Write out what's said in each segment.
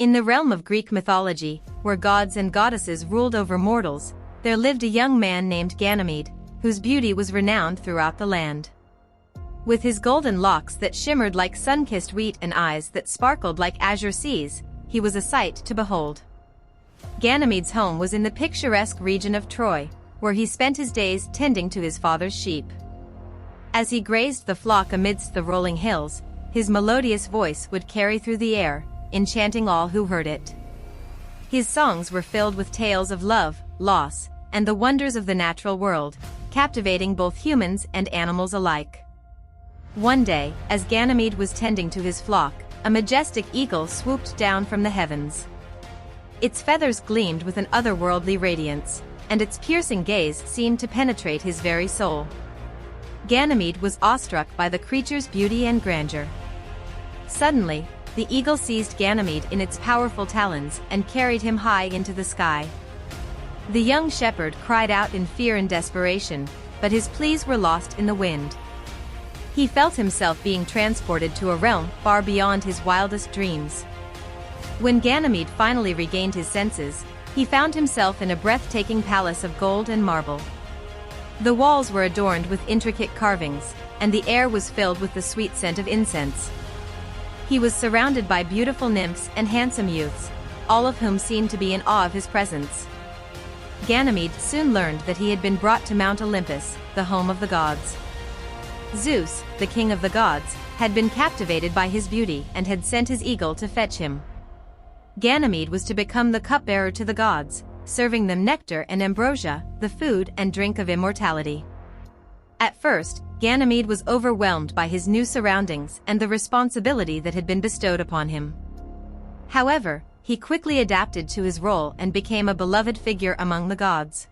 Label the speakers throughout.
Speaker 1: In the realm of Greek mythology, where gods and goddesses ruled over mortals, there lived a young man named Ganymede, whose beauty was renowned throughout the land. With his golden locks that shimmered like sun-kissed wheat and eyes that sparkled like azure seas, he was a sight to behold. Ganymede's home was in the picturesque region of Troy, where he spent his days tending to his father's sheep. As he grazed the flock amidst the rolling hills, his melodious voice would carry through the air, enchanting all who heard it. His songs were filled with tales of love, loss, and the wonders of the natural world, captivating both humans and animals alike. One day, as Ganymede was tending to his flock, a majestic eagle swooped down from the heavens. Its feathers gleamed with an otherworldly radiance, and its piercing gaze seemed to penetrate his very soul. Ganymede was awestruck by the creature's beauty and grandeur. Suddenly, the eagle seized Ganymede in its powerful talons and carried him high into the sky. The young shepherd cried out in fear and desperation, but his pleas were lost in the wind. He felt himself being transported to a realm far beyond his wildest dreams. When Ganymede finally regained his senses, he found himself in a breathtaking palace of gold and marble. The walls were adorned with intricate carvings, and the air was filled with the sweet scent of incense. He was surrounded by beautiful nymphs and handsome youths, all of whom seemed to be in awe of his presence. Ganymede soon learned that he had been brought to Mount Olympus, the home of the gods. Zeus, the king of the gods, had been captivated by his beauty and had sent his eagle to fetch him. Ganymede was to become the cupbearer to the gods, serving them nectar and ambrosia, the food and drink of immortality. At first, Ganymede was overwhelmed by his new surroundings and the responsibility that had been bestowed upon him. However, he quickly adapted to his role and became a beloved figure among the gods.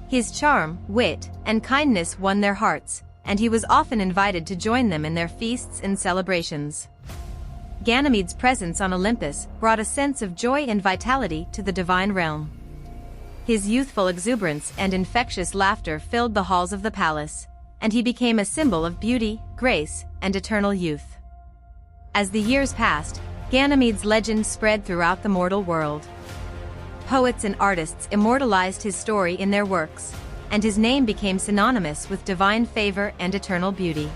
Speaker 1: His charm, wit, and kindness won their hearts, and he was often invited to join them in their feasts and celebrations. Ganymede's presence on Olympus brought a sense of joy and vitality to the divine realm. His youthful exuberance and infectious laughter filled the halls of the palace, and he became a symbol of beauty, grace, and eternal youth. As the years passed, Ganymede's legend spread throughout the mortal world. Poets and artists immortalized his story in their works, and his name became synonymous with divine favor and eternal beauty.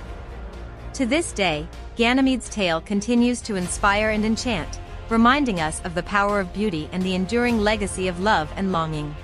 Speaker 1: To this day, Ganymede's tale continues to inspire and enchant, reminding us of the power of beauty and the enduring legacy of love and longing.